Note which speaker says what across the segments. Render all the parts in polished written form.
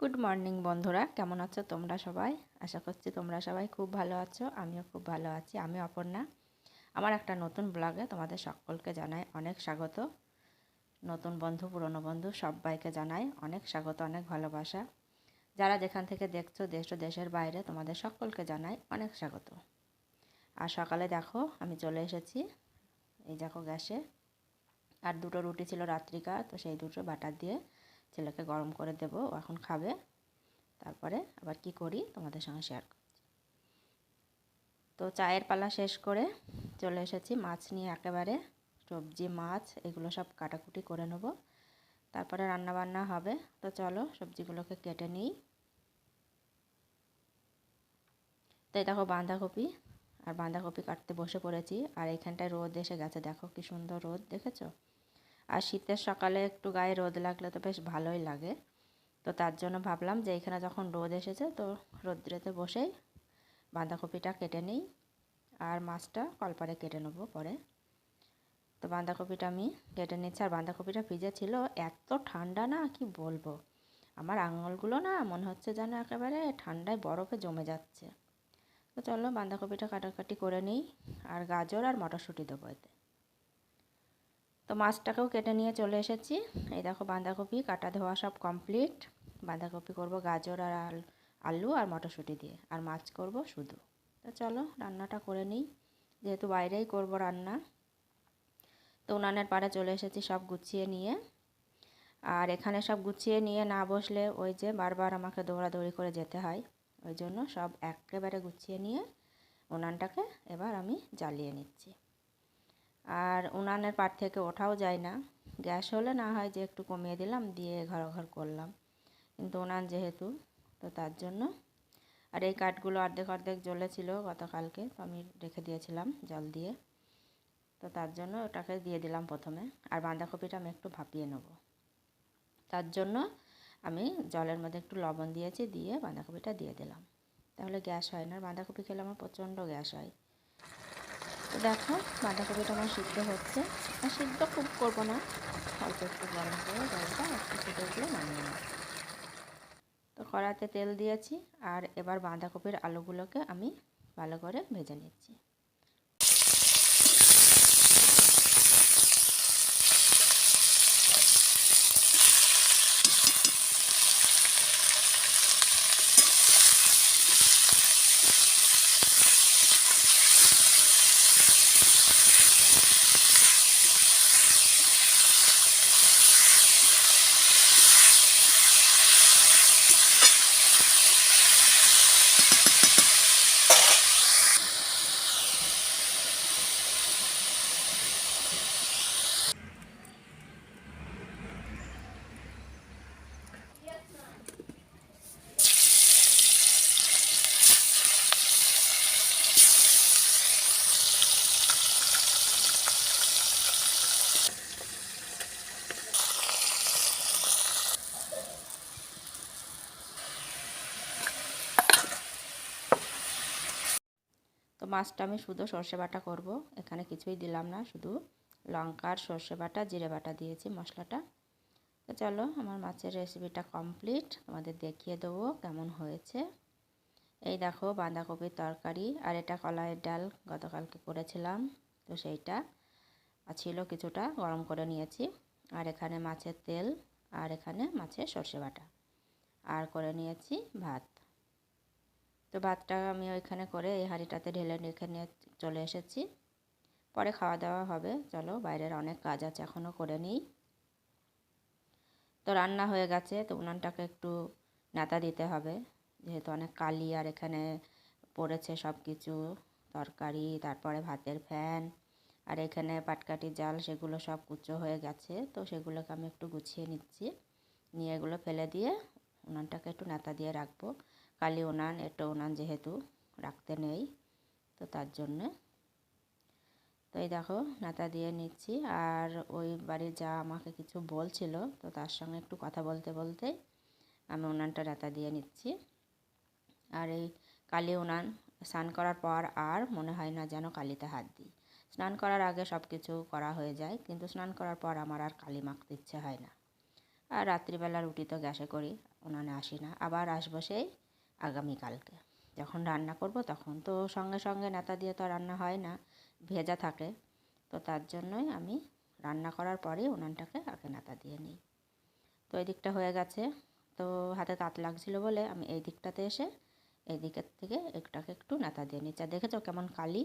Speaker 1: Good morning বন্ধুরা, কেমন আছো তোমরা সবাই? আশা করছি তোমরা সবাই খুব ভালো আছো। আমিও খুব ভালো আছি। আমি অপর্ণা। আমার একটা নতুন ব্লগে তোমাদের সকলকে জানাই অনেক স্বাগত। নতুন বন্ধু, পুরনো বন্ধু সবাইকে জানাই অনেক স্বাগত, অনেক ভালোবাসা। যারা যেখান থেকে দেখছো, দেশ ও দেশের বাইরে, তোমাদের সকলকে জানাই অনেক স্বাগত। আর সকালে দেখো আমি চলে এসেছি, এই দেখো গ্যাসে। আর দুটো রুটি ছিল রাত্রিকার, তো সেই দুটো বাটার দিয়ে ছেলেকে গরম করে দেবো, ও এখন খাবে। তারপরে আবার কি করি তোমাদের সঙ্গে শেয়ার করছি। তো চায়ের পালা শেষ করে চলে এসেছি মাছ নিয়ে, একেবারে সবজি মাছ এগুলো সব কাটাকুটি করে নেব, তারপরে রান্না বান্না হবে। তো চলো সবজিগুলোকে কেটে নিই। তো এই দেখো বাঁধাকপি, আর বাঁধাকপি কাটতে বসে পড়েছি। আর এইখানটায় রোদ এসে গেছে, দেখো কি সুন্দর রোদ, দেখেছো? আর শীতের সকালে একটু গায়ে রোদ লাগলে তো বেশ ভালোই লাগে। তো তার জন্য ভাবলাম যে এখানে যখন রোদ এসেছে, তো রোদ্রেতে বসেই বাঁধাকপিটা কেটে নিই, আর মাছটা কলপারে কেটে নেবো পরে। তো বাঁধাকপিটা আমি কেটে নিচ্ছি। আর বাঁধাকপিটা ভিজে ছিল, এত ঠান্ডা না কি বলবো, আমার আঙুলগুলো না মনে হচ্ছে যেন একেবারে ঠান্ডায় বরফে জমে যাচ্ছে। তো চলো বাঁধাকপিটা কাটাকাটি করে নিই, আর গাজর আর মটরশুঁটি দেবো এতে। তো মাছটাকেও কেটে নিয়ে চলে এসেছি। এই দেখো বাঁধাকপি কাটা ধোয়া সব কমপ্লিট। বাঁধাকপি করব গাজর আর আলু আর মটরশুঁটি দিয়ে, আর মাছ করব শুধু। তো চলো রান্নাটা করে নিই, যেহেতু বাইরেই করব রান্না। তো উনানের পাড়ে চলে এসেছি সব গুছিয়ে নিয়ে। আর এখানে সব গুছিয়ে নিয়ে না বসলে ওই যে বারবার আমাকে দৌড়াদৌড়ি করে যেতে হয়, ওই জন্য সব একেবারে গুছিয়ে নিয়ে উনানটাকে এবার আমি জ্বালিয়ে নিচ্ছি। আর উনানের পাড় থেকে ওঠাও যায় না। গ্যাস হলে না হয় যে একটু কমিয়ে দিলাম, দিয়ে ঘর করলাম, কিন্তু উনান যেহেতু, তো তার জন্য। আর এই কাঠগুলো অর্ধেক অর্ধেক জ্বলেছিল গতকালকে, তো আমি রেখে দিয়েছিলাম জল দিয়ে, তো তার জন্য ওটাকে দিয়ে দিলাম প্রথমে। আর বাঁধাকপিটা আমি একটু ভাপিয়ে নেব, তার জন্য আমি জলের মধ্যে একটু লবণ দিয়েছি, দিয়ে বাঁধাকপিটা দিয়ে দিলাম, তাহলে গ্যাস হয় না। বাঁধাকপি খেলে আমার প্রচণ্ড গ্যাস হয়। তো দেখো বাঁধাকপিটা আমার সিদ্ধ হচ্ছে, আর সিদ্ধ খুব করবো না, অল্প একটু গরম করে জলটা একটু ফুটে উঠলে নামিয়ে নেব। তো কড়াতে তেল দিয়েছি, আর এবার বাঁধাকপির আলুগুলোকে আমি ভালো করে ভেজে নিচ্ছি। তো মাছটা আমি শুধু সর্ষে বাটা করব, এখানে কিছুই দিলাম না, শুধু লঙ্কার সর্ষে বাটা জিরে বাটা দিয়েছি মশলাটা। তো চলো আমার মাছের রেসিপিটা কমপ্লিট, তোমাদের দেখিয়ে দেবো কেমন হয়েছে। এই দেখো বাঁধাকপির তরকারি, আর এটা কলাইয়ের ডাল গতকালকে করেছিলাম, তো সেইটা ছিল কিছুটা, গরম করে নিয়েছি। আর এখানে মাছের তেল, আর এখানে মাছের সর্ষে বাটা, আর করে নিয়েছি ভাত। তো ভাতটা আমি ওইখানে করে এই হাঁড়িটাতে ঢেলে রেখে নিয়ে চলে এসেছি, পরে খাওয়া দাওয়া হবে। চলো বাইরের অনেক কাজ আছে, এখনও করে নিই। তো রান্না হয়ে গেছে, তো উনানটাকে একটু নেতা দিতে হবে, যেহেতু অনেক কালি, আর এখানে পড়েছে সব কিছু তরকারি, তারপরে ভাতের ফ্যান, আর এখানে পাটকাঠির জাল, সেগুলো সব কুচো হয়ে গেছে, তো সেগুলোকে আমি একটু গুছিয়ে নিচ্ছি, নিয়ে এগুলো ফেলে দিয়ে উনানটাকে একটু নেতা দিয়ে রাখবো। কালি উনান, এটা উনান যেহেতু রাখতে নেই, তো তার জন্যে। তো এই দেখো নেতা দিয়ে নিচ্ছি। আর ওই বাড়ির যা আমাকে কিছু বলছিল, তো তার সঙ্গে একটু কথা বলতে বলতে আমি উনানটা নেতা দিয়ে নিচ্ছি। আর এই কালি উনান স্নান করার পর আর মনে হয় না যেন কালিতে হাত দিই। স্নান করার আগে সব কিছু করা হয়ে যায়, কিন্তু স্নান করার পর আমার আর কালি মাখতে ইচ্ছে হয় না। আর রাত্রিবেলা রুটি তো গ্যাসে করি, উনানে আসি না, আবার আসবো সেই আগামীকালকে যখন রান্না করব তখন। তো সঙ্গে সঙ্গে নেতা দিয়ে তো রান্না হয় না, ভেজা থাকে। তো তার জন্যই আমি রান্না করার পরেই উনানটাকে আগে নেতা দিয়ে নিই। তো এই দিকটা হয়ে গেছে। তো হাতে তাত লাগছিল বলে আমি এই দিকটাতে এসে এই দিকের থেকে একটাকে একটু নেতা দিয়ে নিচ্ছি। আর দেখেছো কেমন কালি,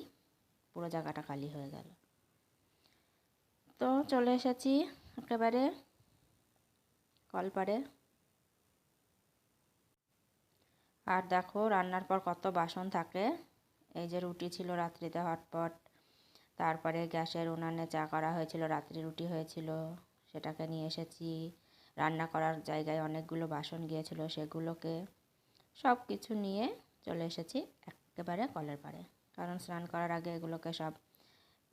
Speaker 1: পুরো জায়গাটা কালি হয়ে গেল। তো চলে এসেছি একেবারে কলপারে। আর দেখো রান্নার পর কত বাসন থাকে। এই যে রুটি ছিল রাত্রিতে হটপট, তারপরে গ্যাসের উনানে চা করা হয়েছিল, রাত্রি রুটি হয়েছিল, সেটাকে নিয়ে এসেছি। রান্না করার জায়গায় অনেকগুলো বাসন গিয়েছিল, সেগুলোকে সব কিছু নিয়ে চলে এসেছি একেবারে কলের পাড়ে। কারণ স্নান করার আগে এগুলোকে সব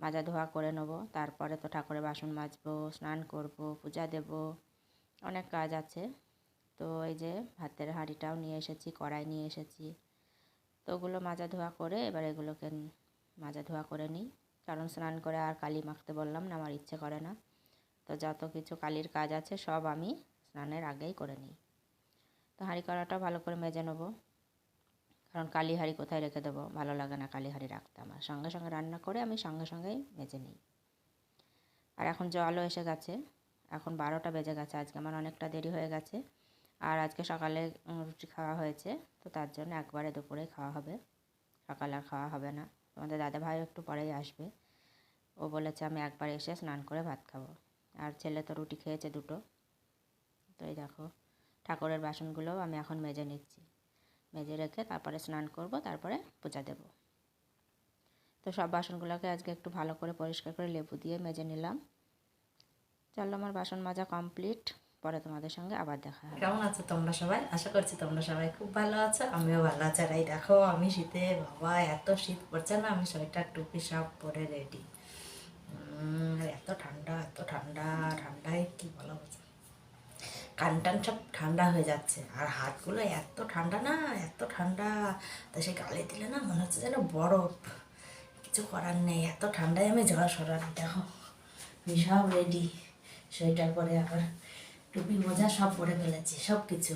Speaker 1: মাজা ধোয়া করে নেবো, তারপরে তো ঠাকুরের বাসন মাজবো, স্নান করব, পূজা দেব, অনেক কাজ আছে। তো এই যে ভাতের হাঁড়িটাও নিয়ে এসেছি, কড়াই নিয়ে এসেছি। তো ওগুলো মাজা ধোয়া করে এবার এগুলোকে মাজা ধোয়া করে নিই। কারণ স্নান করে আর কালি মাখতে বললাম না, আমার ইচ্ছে করে না। তো যত কিছু কালির কাজ আছে সব আমি স্নানের আগেই করে নিই। তো হাঁড়ি কড়াটা ভালো করে মেজে নেবো, কারণ কালি হাঁড়ি কোথায় রেখে দেবো, ভালো লাগে না কালি হাঁড়ি রাখতে আমার। সঙ্গে সঙ্গে রান্না করে আমি সঙ্গে সঙ্গেই মেজে নিই। আর এখন জলও এসে গেছে, এখন 12টা বেজে গেছে। আজকে আমার অনেকটা দেরি হয়ে গেছে। আর আজকে সকালে রুটি খাওয়া হয়েছে, তো তার জন্য একবারে দুপুরেই খাওয়া হবে, সকালে আর খাওয়া হবে না। তোমাদের দাদাভাই একটু পরেই আসবে, ও বলেছে আমি একবার এসে স্নান করে ভাত খাবো। আর ছেলে তো রুটি খেয়েছে দুটো। তো এই দেখো ঠাকুরের বাসনগুলোও আমি এখন মেজে নিচ্ছি, মেজে রেখে তারপরে স্নান করব, তারপরে পূজা দেব। তো সব বাসনগুলোকে আজকে একটু ভালো করে পরিষ্কার করে লেবু দিয়ে মেজে নিলাম। চলো আমার বাসন মাজা কমপ্লিট, পরে তোমাদের সঙ্গে আবার দেখা হবে।
Speaker 2: কেমন আছো তোমরা সবাই? আশা করছি তোমরা সবাই খুব ভালো আছো, আমিও ভালো আছি। আর এই দেখো আমি শীতে, বাবা এত শীত পড়ছে না, আমি সোয়েটার টুপি সব পরে রেডি। এত ঠান্ডা, এত ঠান্ডা, ঠান্ডায় কি বলা হচ্ছে, কান টান সব ঠান্ডা হয়ে যাচ্ছে। আর হাতগুলো এত ঠান্ডা না, এত ঠান্ডা, তা সে গালে দিলে না মনে হচ্ছে যেন বরফ। কিছু করার নেই, এত ঠান্ডায় আমি জল সরানি। দেখো আমি সব রেডি, সোয়েটার পরে আবার টুপি মোজা সব পরে ফেলেছি, সব কিছু।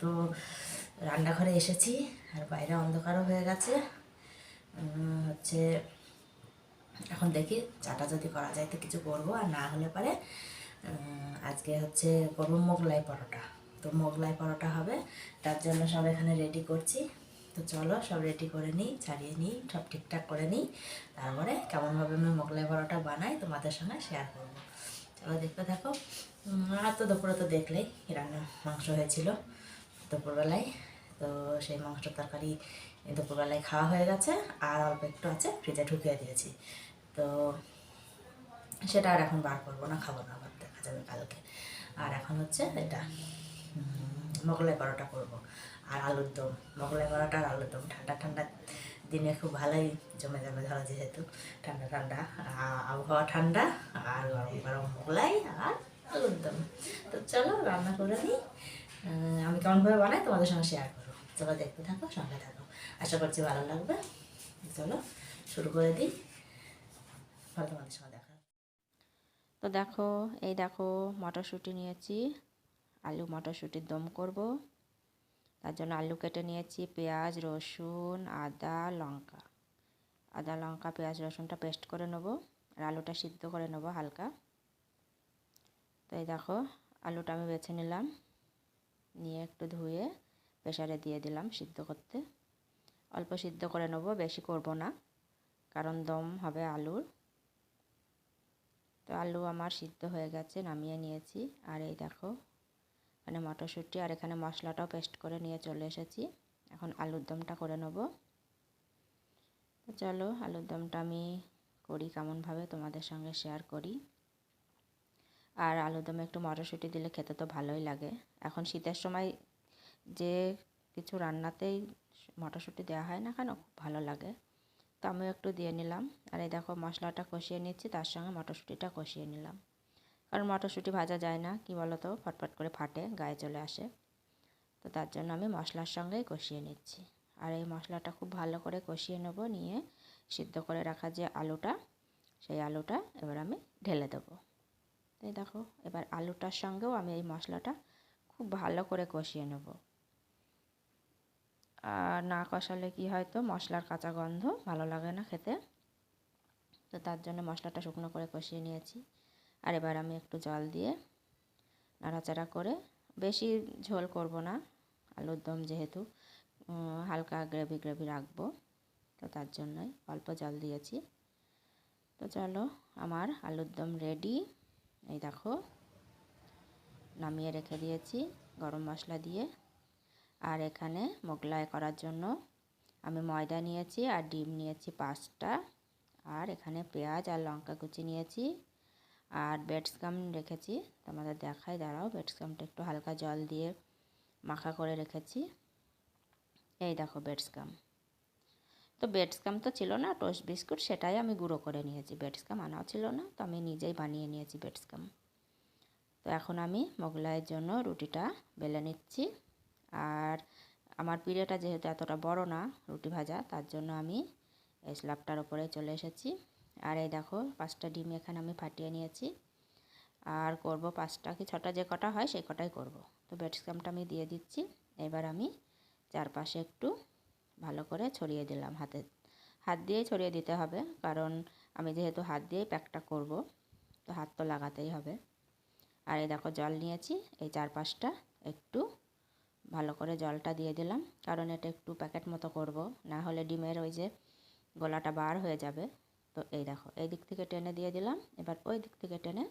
Speaker 2: তো রান্নাঘরে এসেছি, আর বাইরে অন্ধকারও হয়ে গেছে। হচ্ছে এখন দেখি চাটা যদি করা যায় তো কিছু করবো, আর না হলে পারে আজকে হচ্ছে করবো মোগলাই পরোটা। তো মোগলাই পরোটা হবে, তার জন্য সব এখানে রেডি করছি। তো চলো সব রেডি করে নিই, ছাড়িয়ে নিই, সব ঠিকঠাক করে নিই, তারপরে কেমনভাবে আমি মোগলাই পরোটা বানাই তোমাদের সঙ্গে শেয়ার করবো। চলো দেখতে থাকো। আর তো দুপুরে তো দেখলেই রান্না মাংস হয়েছিল দুপুরবেলায়। তো সেই মাংস তরকারি দুপুরবেলায় খাওয়া হয়ে গেছে, আর অল্প একটু আছে ফ্রিজে ঢুকিয়ে দিয়েছি। তো সেটা আর এখন বার করবো না, খাবো না, আবার দেখা যাবে কালকে। আর এখন হচ্ছে এটা মোগলাই পরোটা করবো, আর আলুর দম। মোগলাই পরোটা আর আলুর দম ঠান্ডা ঠান্ডা দিনে খুব ভালোই জমে যাবে, ধরো যেহেতু ঠান্ডা ঠান্ডা আবহাওয়া, ঠান্ডা আর গরম গরম মোগলাই আর আলুর দম। তো চলো রান্না করে নিই, আমি কেমনভাবে বানাই তোমাদের সঙ্গে শেয়ার করবো। চলো দেখতে থাকো, সঙ্গে থাকো, আশা করছি ভালো লাগবে। চলো শুরু করে দিই, ভালো তোমাদের সঙ্গে দেখা।
Speaker 1: তো দেখো, এই দেখো মটরশুঁটি নিয়েছি, আলু মটরশুঁটির দম করব। তার জন্য আলু কেটে নিয়েছি, পেঁয়াজ রসুন আদা লঙ্কা, আদা লঙ্কা পেঁয়াজ রসুনটা পেস্ট করে নেবো, আর আলুটা সিদ্ধ করে নেবো হালকা। তো এই দেখো আলুটা আমি বেছে নিলাম, নিয়ে একটু ধুয়ে প্রেসারে দিয়ে দিলাম সিদ্ধ করতে। অল্প সিদ্ধ করে নেবো, বেশি করব না, কারণ দম হবে আলুর। তো আলু আমার সিদ্ধ হয়ে গেছে, নামিয়ে নিয়েছি। আর এই দেখো এখানে মটরশুঁটি, আর এখানে মশলাটাও পেস্ট করে নিয়ে চলে এসেছি। এখন আলুর দমটা করে নেব। তো চলো আলুর দমটা আমি করি কেমনভাবে তোমাদের সঙ্গে শেয়ার করি। আর আলুর দমে একটু মটরশুঁটি দিলে খেতে তো ভালোই লাগে। এখন শীতের সময় যে কিছু রান্নাতেই মটরশুঁটি দেওয়া হয় না কেন, খুব ভালো লাগে। তো আমিও একটু দিয়ে নিলাম। আর এই দেখো মশলাটা কষিয়ে নিচ্ছি, তার সঙ্গে মটরশুঁটিটা কষিয়ে নিলাম। কারণ মটরশুঁটি ভাজা যায় না, কি বলো তো, ফটফট করে ফাটে, গায়ে চলে আসে। তো তার জন্য আমি মশলার সঙ্গেই কষিয়ে নিচ্ছি। আর এই মশলাটা খুব ভালো করে কষিয়ে নেব, নিয়ে সিদ্ধ করে রাখা যে আলুটা, সেই আলুটা এবার আমি ঢেলে দেবো। এই দেখো এবার আলুটার সঙ্গেও আমি এই মশলাটা খুব ভালো করে কষিয়ে নেব। আর না কষালে কি হয়, তো মশলার কাঁচা গন্ধ ভালো লাগে না খেতে। তো তার জন্য মশলাটা শুকনো করে কষিয়ে নিয়েছি। আর এবার আমি একটু জল দিয়ে নাড়াচাড়া করে, বেশি ঝোল করব না, আলুর দম যেহেতু হালকা গ্রেভি গ্রেভি রাখবো, তো তার জন্যই অল্প জল দিয়েছি। তো চলো, আমার আলুর দম রেডি। এই দেখো, নামিয়ে রেখে দিয়েছি গরম মশলা দিয়ে। আর এখানে মোগলাই করার জন্য আমি ময়দা নিয়েছি আর ডিম নিয়েছি 5টা। আর এখানে পেঁয়াজ আর লঙ্কা কুচি নিয়েছি আর বেডসকাম রেখেছি। তোমাদের দেখাই, দাঁড়াও, বেডসকামটা একটু হালকা জল দিয়ে মাখা করে রেখেছি। এই দেখো বেডসকাম। তো বেডসকাম তো ছিল না, টোস্ট বিস্কুট, সেটাই আমি গুঁড়ো করে নিয়েছি। বেডসকাম আনাও ছিল না, তো আমি নিজেই বানিয়ে নিয়েছি বেডসকাম। তো এখন আমি মোগলাইয়ের জন্য রুটিটা বেলে নিচ্ছি। আর আমার পিড়েটা যেহেতু এতটা বড় না রুটি ভাজা, তার জন্য আমি এই স্ল্যাবটার ওপরে চলে এসেছি। আর এই দেখো 5টা ডিম এখানে আমি ফাটিয়ে নিয়েছি। আর করব 5টা কি 6টা, যে কটা হয় সেই কটাই করব। তো বেডসকামটা আমি দিয়ে দিচ্ছি। এবার আমি চারপাশে একটু ভালো করে ছড়িয়ে দিলাম, হাত দিয়েই ছড়িয়ে দিতে হবে, কারণ আমি যেহেতু হাত দিয়েই প্যাকটা করব, তো হাত তো লাগাতেই হবে। আর এই দেখো জল নিয়েছি, এই চারপাশটা একটু ভালো করে জলটা দিয়ে দিলাম, কারণ এটা একটু প্যাকেট মতো করব, না হলে ডিমের ওই যে গলাটা বার হয়ে যাবে। তো এই দেখো, এই দিক থেকে টেনে দিয়ে দিলাম, এবার ওই দিক থেকে টেনে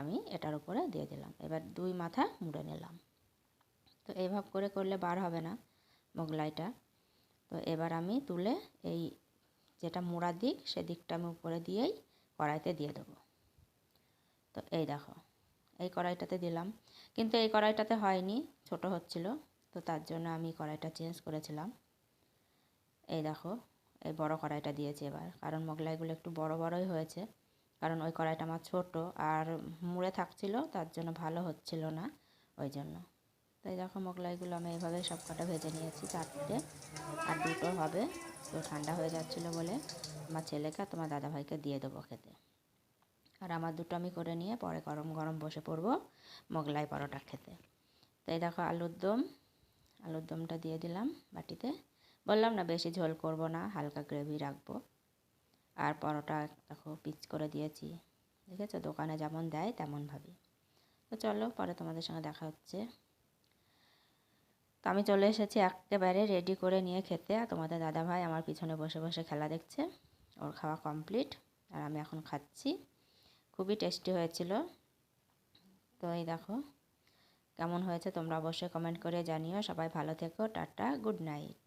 Speaker 1: আমি এটার উপরে দিয়ে দিলাম। এবার 2 মাথা মুড়ে নিলাম। তো এইভাবে করে করলে বার হবে না মোগলাইটা। তো এবার আমি তুলে এই যেটা মোড়ার দিক, সেদিকটা আমি উপরে দিয়েই কড়াইতে দিয়ে দেবো। তো এই দেখো, এই কড়াইটাতে দিলাম, কিন্তু এই কড়াইটাতে হয়নি, ছোট হচ্ছিল, তো তার জন্য আমি কড়াইটা চেঞ্জ করেছিলাম। এই দেখো, এই বড় কড়াইটা দিয়েছি এবার, কারণ মোগলাইগুলো একটু বড় বড়ই হয়েছে, কারণ ওই কড়াইটা আমার ছোট আর মুড়ে থাকছিল, তার জন্য ভালো হচ্ছিল না, ওই জন্য। তাই দেখো, মোগলাইগুলো আমি এইভাবে সব কটা ভেজে নিয়েছি, 4টে, আর 2টো হবে। তো ঠান্ডা হয়ে যাচ্ছিলো বলে আমার ছেলেকে আর তোমার দাদাভাইকে দিয়ে দেবো খেতে। আর আমার 2টো আমি করে নিয়ে পরে গরম গরম বসে পড়বো মোগলাই পরোটা খেতে। তো এই দেখো আলুর দমটা দিয়ে দিলাম বাটিতে। বললাম না বেশি ঝোল করব না, হালকা গ্রেভি রাখবো। আর পরোটা দেখো পিচ করে দিয়েছি, দেখেছো, দোকানে যেমন দেয় তেমনভাবেই। তো চলো, পরে তোমাদের সঙ্গে দেখা হচ্ছে। তো আমি চলে এসেছি একেবারে রেডি করে নিয়ে খেতে, আর তোমাদের দাদাভাই আমার পিছনে বসে বসে খেলা দেখছে। ওর খাওয়া কমপ্লিট, আর আমি এখন খাচ্ছি। খুবই টেস্টি হয়েছিল। তো এই দেখো কেমন হয়েছে তোমরা অবশ্যই কমেন্ট করে জানিও। সবাই ভালো থেকো, টাটা, গুড নাইট।